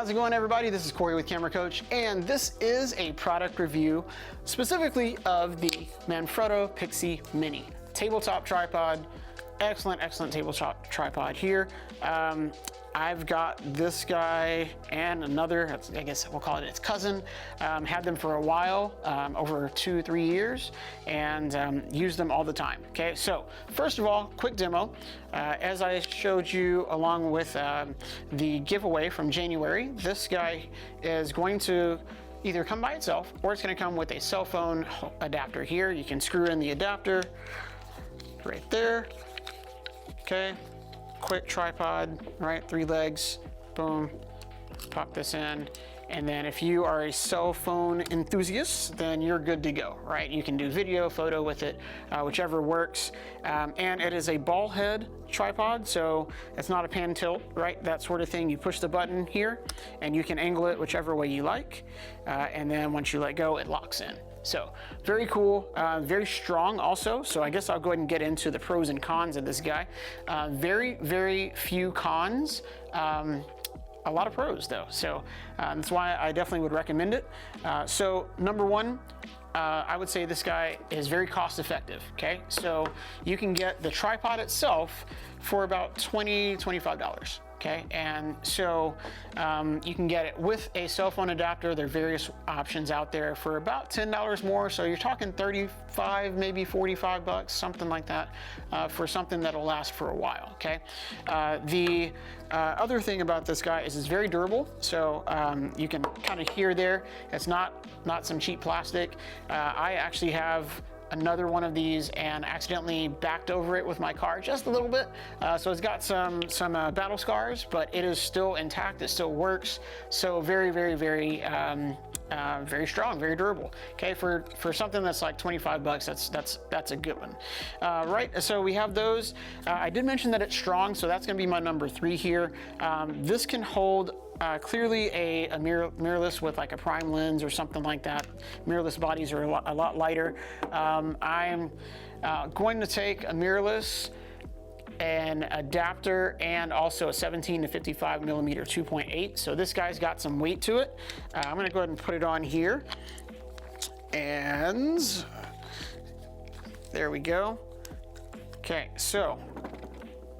how's it going, everybody? This is Corey with Camera Coach, and this is a product review specifically of the Manfrotto Pixi Mini tabletop tripod. Excellent tabletop tripod here. I've got this guy and another, I guess we'll call it its cousin. Had them for a while, over 2-3 years, and use them all the time. Okay, so first of all, quick demo. As I showed you along with the giveaway from January, this guy is going to either come by itself or it's going to come with a cell phone adapter here. You can screw in the adapter right there. Okay, quick tripod, right? 3 legs, boom, pop this in. And then if you are a cell phone enthusiast, then you're good to go, right? You can do video, photo with it, whichever works. And it is a ball head tripod, so it's not a pan tilt, right? That sort of thing. You push the button here and you can angle it whichever way you like. And then once you let go, it locks in. So very cool, very strong also. So I guess I'll go ahead and get into the pros and cons of this guy. Very few cons. A lot of pros though, so that's why I definitely would recommend it. So number one, I would say this guy is very cost effective, okay? So you can get the tripod itself for about $20–25. Okay, and so you can get it with a cell phone adapter. There are various options out there for about $10 more. So you're talking 35, maybe 45 bucks, something like that, for something that'll last for a while. Okay. The other thing about this guy is it's very durable. So you can kind of hear there, it's not some cheap plastic. I actually have another one of these and accidentally backed over it with my car just a little bit. So it's got some battle scars, but it is still intact. It still works. So very strong, very durable. Okay, for something that's like 25 bucks, that's a good one. Right, so we have those. I did mention that it's strong, so that's gonna be my number 3 here. This can hold clearly a mirrorless with like a prime lens or something like that. Mirrorless bodies are a lot lighter. I'm going to take a mirrorless, an adapter, and also a 17–55 millimeter 2.8. So this guy's got some weight to it. I'm gonna go ahead and put it on here. And there we go. Okay, so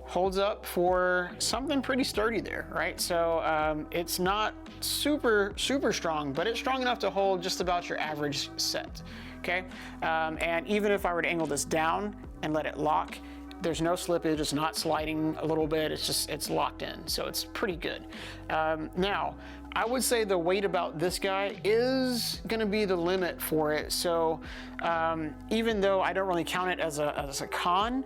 holds up for something pretty sturdy there, right? So it's not super strong, but it's strong enough to hold just about your average set, okay? And even if I were to angle this down and let it lock, there's no slippage, it's not sliding a little bit, it's locked in, so it's pretty good. Now, I would say the weight about this guy is gonna be the limit for it. So even though I don't really count it as a con,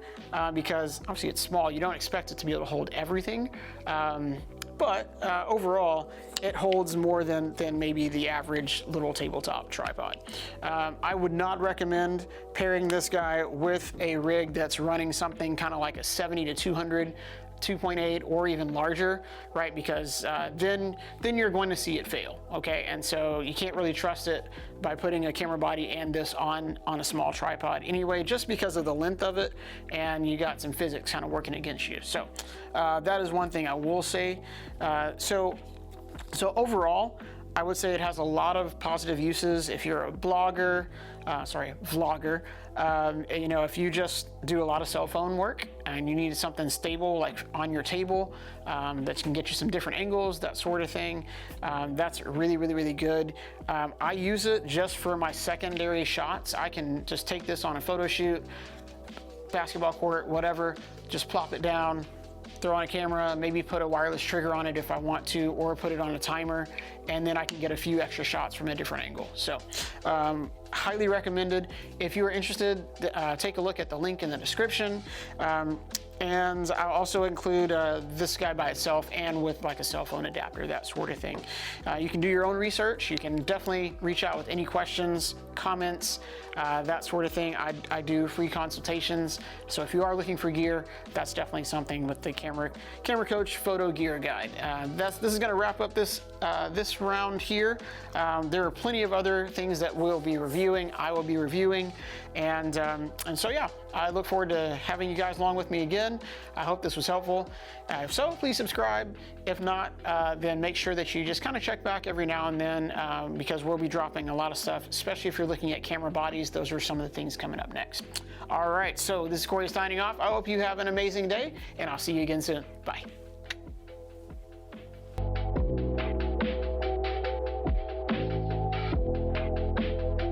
because obviously it's small, you don't expect it to be able to hold everything. But overall, it holds more than maybe the average little tabletop tripod. I would not recommend pairing this guy with a rig that's running something kind of like a 70–200 2.8 or even larger, right? Because then you're going to see it fail, okay? And so you can't really trust it by putting a camera body and this on a small tripod anyway, just because of the length of it, and you got some physics kind of working against you. So that is one thing I will say. So overall, I would say it has a lot of positive uses if you're a vlogger. You know, if you just do a lot of cell phone work and you need something stable like on your table that can get you some different angles, that sort of thing, that's really good. I use it just for my secondary shots. I can just take this on a photo shoot, basketball court, whatever, just plop it down, throw on a camera, maybe put a wireless trigger on it if I want to, or put it on a timer, and then I can get a few extra shots from a different angle. So highly recommended. If you are interested, take a look at the link in the description. And I'll also include this guy by itself and with like a cell phone adapter, that sort of thing. You can do your own research. You can definitely reach out with any questions, comments, that sort of thing. I do free consultations. So if you are looking for gear, that's definitely something with the Camera Coach Photo Gear Guide. This is going to wrap up this this round here. There are plenty of other things that we'll be reviewing, I will be reviewing, and so yeah, I look forward to having you guys along with me again. I hope this was helpful. If so, please subscribe. If not, then make sure that you just kind of check back every now and then, because we'll be dropping a lot of stuff, especially if you're looking at camera bodies. Those are some of the things coming up next. All right, so this is Corey signing off. I hope you have an amazing day, and I'll see you again soon. Bye.